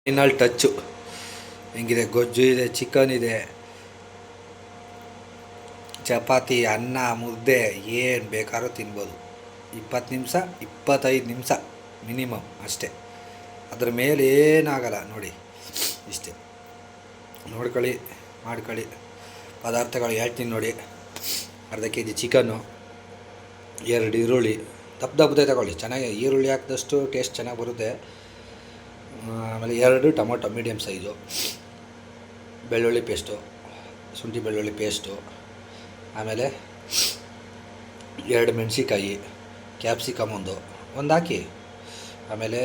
Final touch ಹೆಂಗಿದೆ, ಗೊಜ್ಜು ಇದೆ, ಚಿಕನ್ ಇದೆ, ಚಪಾತಿ, ಅನ್ನ, ಮುದ್ದೆ, ಏನು ಬೇಕಾದ್ರೂ ತಿನ್ಬೋದು. 20 ನಿಮಿಷ 25 ನಿಮಿಷ ಮಿನಿಮಮ್ ಅಷ್ಟೇ, ಅದ್ರ ಮೇಲೆ ಏನಾಗಲ್ಲ ನೋಡಿ. ಇಷ್ಟೇ, ನೋಡ್ಕೊಳ್ಳಿ, ಮಾಡ್ಕೊಳ್ಳಿ. ಪದಾರ್ಥಗಳು ಹೇಳ್ತೀನಿ ನೋಡಿ. ಅರ್ಧ ಕೆ ಜಿ ಚಿಕನ್ನು, 2 ಈರುಳ್ಳಿ, ದಪ್ಪದೇ ತಗೊಳ್ಳಿ, ಚೆನ್ನಾಗಿ ಈರುಳ್ಳಿ ಹಾಕಿದಷ್ಟು ಟೇಸ್ಟ್ ಚೆನ್ನಾಗಿ ಬರುತ್ತೆ. ಆಮೇಲೆ 2 ಟೊಮೊಟೊ ಮೀಡಿಯಮ್ ಸೈಜು, ಬೆಳ್ಳುಳ್ಳಿ ಪೇಸ್ಟು, ಶುಂಠಿ ಬೆಳ್ಳುಳ್ಳಿ ಪೇಸ್ಟು, ಆಮೇಲೆ 2 ಮೆಣಸಿಕಾಯಿ, ಕ್ಯಾಪ್ಸಿಕಮ್ ಒಂದು ಹಾಕಿ, ಆಮೇಲೆ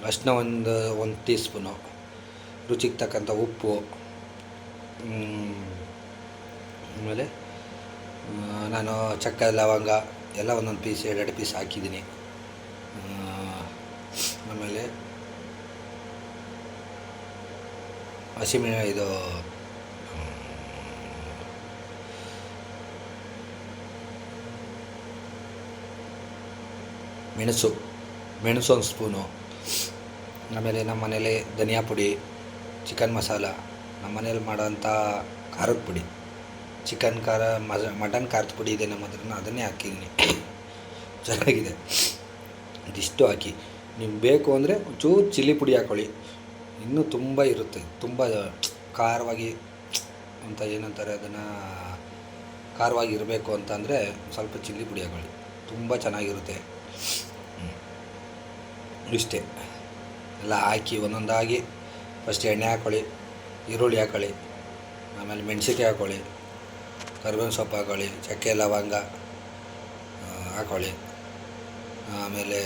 ಅರಿಶಿನ ಒಂದು ಟೀ ಸ್ಪೂನು, ರುಚಿಗೆ ತಕ್ಕಂಥ ಉಪ್ಪು, ಆಮೇಲೆ ನಾನು ಚಕ್ಕೆ ಲವಂಗ ಎಲ್ಲ ಒಂದೊಂದು ಪೀಸ್ 2 ಪೀಸ್ ಹಾಕಿದ್ದೀನಿ. ಆಮೇಲೆ ಇದು ಮೆಣಸು 1 ಸ್ಪೂನು, ಆಮೇಲೆ ನಮ್ಮ ಮನೇಲಿ ಧನಿಯಾ ಪುಡಿ, ಚಿಕನ್ ಮಸಾಲ, ನಮ್ಮ ಮನೇಲಿ ಮಾಡೋಂಥ ಖಾರದ ಪುಡಿ, ಚಿಕನ್ ಖಾರ, ಮಟನ್ ಖಾರದ ಪುಡಿ ಇದೆ ನಮ್ಮ ಹತ್ರ, ಅದನ್ನೇ ಹಾಕಿದ್ದೀನಿ. ಚೆನ್ನಾಗಿದೆ. ಇದಿಷ್ಟು ಹಾಕಿ, ನಿಮ್ಗೆ ಬೇಕು ಅಂದರೆ ಒಂಚೂರು ಚಿಲ್ಲಿ ಪುಡಿ ಹಾಕ್ಕೊಳ್ಳಿ, ಇನ್ನೂ ತುಂಬ ಇರುತ್ತೆ. ತುಂಬ ಖಾರವಾಗಿ ಅಂತ ಏನಂತಾರೆ ಅದನ್ನು, ಖಾರವಾಗಿ ಇರಬೇಕು ಅಂತಂದರೆ ಸ್ವಲ್ಪ ಚಿಲ್ಲಿ ಪುಡಿ ಹಾಕ್ಕೊಳ್ಳಿ, ತುಂಬ ಚೆನ್ನಾಗಿರುತ್ತೆ. ಇಷ್ಟೇ, ಎಲ್ಲ ಹಾಕಿ ಒಂದೊಂದಾಗಿ ಫಸ್ಟ್ ಎಣ್ಣೆ ಹಾಕ್ಕೊಳ್ಳಿ, ಈರುಳ್ಳಿ ಹಾಕ್ಕೊಳ್ಳಿ, ಆಮೇಲೆ ಮೆಣಸಿನ್ಕಾಯಿ ಹಾಕ್ಕೊಳ್ಳಿ, ಕರಿಬೇವಿನ ಸೊಪ್ಪು ಹಾಕ್ಕೊಳ್ಳಿ, ಚಕ್ಕೆ ಲವಂಗ ಹಾಕ್ಕೊಳ್ಳಿ, ಆಮೇಲೆ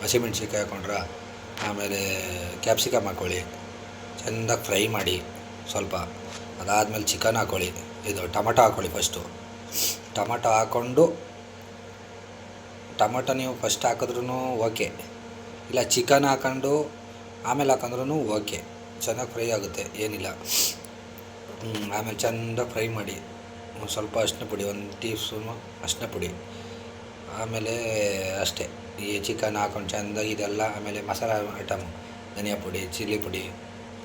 ಹಸಿಮೆಣ್ಸಿನ್ಕಾಯಿ ಹಾಕ್ಕೊಂಡ್ರೆ, ಆಮೇಲೆ ಕ್ಯಾಪ್ಸಿಕಮ್ ಹಾಕ್ಕೊಳ್ಳಿ, ಚೆಂದಾಗಿ ಫ್ರೈ ಮಾಡಿ ಸ್ವಲ್ಪ. ಅದಾದಮೇಲೆ ಚಿಕನ್ ಹಾಕ್ಕೊಳ್ಳಿ, ಇದು ಟೊಮಟೊ ಹಾಕ್ಕೊಳ್ಳಿ. ಫಸ್ಟು ಟೊಮಟೊ ಹಾಕ್ಕೊಂಡು, ಟೊಮಟೊ ನೀವು ಫಸ್ಟ್ ಹಾಕಿದ್ರೂ ಓಕೆ, ಇಲ್ಲ ಚಿಕನ್ ಹಾಕ್ಕೊಂಡು ಆಮೇಲೆ ಹಾಕಂದ್ರೂ ಓಕೆ, ಚೆನ್ನಾಗಿ ಫ್ರೈ ಆಗುತ್ತೆ, ಏನಿಲ್ಲ. ಆಮೇಲೆ ಚೆಂದಾಗಿ ಫ್ರೈ ಮಾಡಿ, ಸ್ವಲ್ಪ ಅರಿಶಿನ ಪುಡಿ, 1 ಟೀ ಸ್ಪೂನು ಅರಿಶಿನ ಪುಡಿ, ಆಮೇಲೆ ಅಷ್ಟೇ. ಈ ಚಿಕನ್ ಹಾಕೊಂಡು ಚೆಂದಾಗಿ ಇದೆಲ್ಲ, ಆಮೇಲೆ ಮಸಾಲ ಐಟಮು, ಧನಿಯಾ ಪುಡಿ, ಚಿಲ್ಲಿ ಪುಡಿ,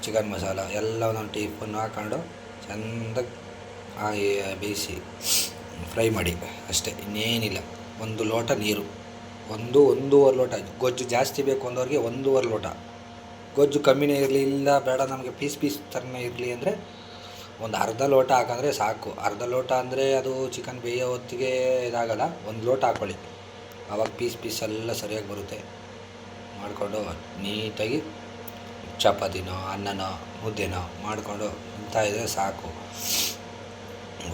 ಚಿಕನ್ ಮಸಾಲ ಎಲ್ಲ 1 ಟೀ ಸ್ಪೂನ್ ಹಾಕ್ಕೊಂಡು ಚೆಂದಾಗಿ ಬೇಯಿಸಿ ಫ್ರೈ ಮಾಡಿ ಅಷ್ಟೇ, ಇನ್ನೇನಿಲ್ಲ. 1 ಲೋಟ ನೀರು, 1-1.5 ಲೋಟ. ಗೊಜ್ಜು ಜಾಸ್ತಿ ಬೇಕು ಅಂದವ್ರಿಗೆ 1.5 ಲೋಟ. ಗೊಜ್ಜು ಕಮ್ಮಿನೇ ಇರಲಿ, ಇಲ್ಲ ಬೇಡ ನಮಗೆ ಪೀಸ್ ಥರನೇ ಇರಲಿ ಅಂದರೆ ಒಂದು ಅರ್ಧ ಲೋಟ ಹಾಕಂದರೆ ಸಾಕು. ಅರ್ಧ ಲೋಟ ಅಂದರೆ ಅದು ಚಿಕನ್ ಬೇಯೋ ಹೊತ್ತಿಗೆ ಇದಾಗಲ್ಲ. 1 ಲೋಟ ಹಾಕ್ಕೊಳ್ಳಿ, ಆವಾಗ ಪೀಸ್ ಎಲ್ಲ ಸರಿಯಾಗಿ ಬರುತ್ತೆ. ಮಾಡಿಕೊಂಡು ನೀಟಾಗಿ ಚಪಾತಿನೋ ಅನ್ನನೋ ಮುದ್ದೆನೋ ಮಾಡಿಕೊಂಡು ತಿಂತಾಯಿದ್ರೆ ಸಾಕು.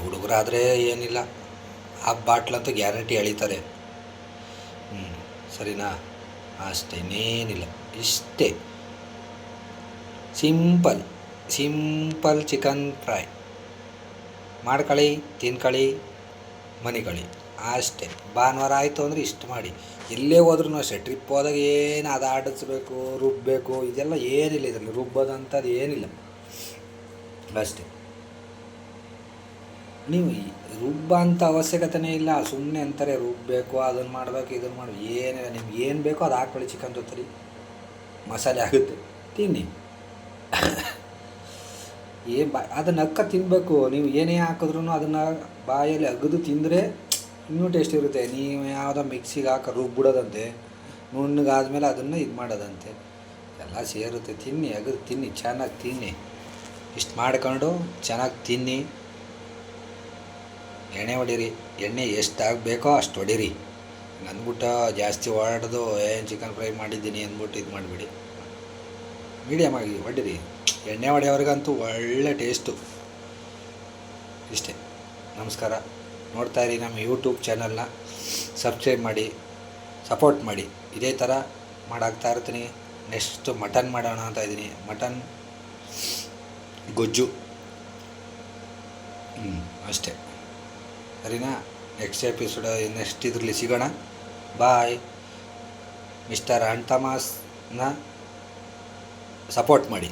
ಹುಡುಗರಾದರೆ ಏನಿಲ್ಲ, ಆ ಬಾಟ್ಲಂತೂ ಗ್ಯಾರಂಟಿ ಎಳಿತಾರೆ. ಸರಿನಾ? ಅಷ್ಟೇ, ಇನ್ನೇನಿಲ್ಲ. ಇಷ್ಟೇ ಸಿಂಪಲ್ ಚಿಕನ್ ಫ್ರೈ ಮಾಡ್ಕೊಳ್ಳಿ, ತಿನ್ಕೊಳ್ಳಿ, ಮನಿಕೊಳ್ಳಿ ಅಷ್ಟೇ. ಭಾನುವಾರ ಆಯಿತು ಅಂದರೆ ಇಷ್ಟು ಮಾಡಿ. ಎಲ್ಲೇ ಹೋದ್ರೂ ಅಷ್ಟೇ, ಟ್ರಿಪ್ ಹೋದಾಗ ಏನು ಅದು ಆಡಿಸ್ಬೇಕು, ರುಬ್ಬಬೇಕು, ಇದೆಲ್ಲ ಏನಿಲ್ಲ. ಇದರಲ್ಲಿ ರುಬ್ಬೋದಂಥದ್ದು ಏನಿಲ್ಲ, ಅಷ್ಟೇ. ನೀವು ರುಬ್ಬಂಥ ಅವಶ್ಯಕತೆಯೇ ಇಲ್ಲ. ಸುಮ್ಮನೆ ಅಂತಾರೆ ರುಬ್ಬಬೇಕು, ಅದನ್ನು ಮಾಡಬೇಕು, ಇದನ್ನು ಮಾಡಬೇಕು, ಏನಿಲ್ಲ. ನಿಮ್ಗೆ ಏನು ಬೇಕೋ ಅದು ಹಾಕ್ಕೊಳ್ಳಿ. ಚಿಕನ್ ಜೊತೆ ಮಸಾಲೆ ಆಗುತ್ತೆ, ತಿನ್ನಿ. ಅದನ್ನು ಅಕ್ಕ ತಿನ್ನಬೇಕು. ನೀವು ಏನೇ ಹಾಕಿದ್ರೂ ಅದನ್ನು ಬಾಯಲ್ಲಿ ಅಗದು ತಿಂದರೆ ಇನ್ನೂ ಟೇಸ್ಟ್ ಇರುತ್ತೆ. ನೀವು ಯಾವುದೋ ಮಿಕ್ಸಿಗೆ ಹಾಕಿ ರುಬ್ಬಿಡೋದಂತೆ, ನುಣ್ಣಗಾದ್ಮೇಲೆ ಅದನ್ನು ಇದು ಮಾಡೋದಂತೆ, ಎಲ್ಲ ಸೇರುತ್ತೆ. ತಿನ್ನಿ, ಅಗದು ತಿನ್ನಿ, ಚೆನ್ನಾಗಿ ತಿನ್ನಿ. ಇಷ್ಟು ಮಾಡ್ಕೊಂಡು ಚೆನ್ನಾಗಿ ತಿನ್ನಿ. ಎಣ್ಣೆ ಹೊಡೀರಿ, ಎಣ್ಣೆ ಎಷ್ಟು ಆಗಬೇಕೋ ಅಷ್ಟು ಹೊಡೀರಿ. ಅಂದ್ಬಿಟ್ಟು ಜಾಸ್ತಿ ಹೊಡೆದು ಏನು ಚಿಕನ್ ಫ್ರೈ ಮಾಡಿದ್ದೀನಿ ಅಂದ್ಬಿಟ್ಟು ಇದು ಮಾಡಿಬಿಡಿ. ಮೀಡಿಯಮ್ ಆಗಿ ಹೊಡೀರಿ. ಎಣ್ಣೆ ಹೊಡೆಯೋವ್ರಿಗಂತೂ ಒಳ್ಳೆ ಟೇಸ್ಟು. ಇಷ್ಟೇ. ನಮಸ್ಕಾರ. ನೋಡ್ತಾಯಿರಿ ನಮ್ಮ ಯೂಟ್ಯೂಬ್ ಚಾನಲ್ನ. ಸಬ್ಸ್ಕ್ರೈಬ್ ಮಾಡಿ, ಸಪೋರ್ಟ್ ಮಾಡಿ. ಇದೇ ಥರ ಮಾಡಾಕ್ತಾ ಇರ್ತೀನಿ. ನೆಕ್ಸ್ಟು ಮಟನ್ ಮಾಡೋಣ ಅಂತ ಇದ್ದೀನಿ. ಮಟನ್ ಗೊಜ್ಜು. ಅಷ್ಟೇ, ಸರಿನಾ? ನೆಕ್ಸ್ಟ್ ಎಪಿಸೋಡ್ ನೆಕ್ಸ್ಟ್ ಇದರಲ್ಲಿ ಸಿಗೋಣ. ಬಾಯ್. ಮಿಸ್ಟರ್ ಆ್ಯಂಡ್ ಥಾಮಸ್ನ ಸಪೋರ್ಟ್ ಮಾಡಿ.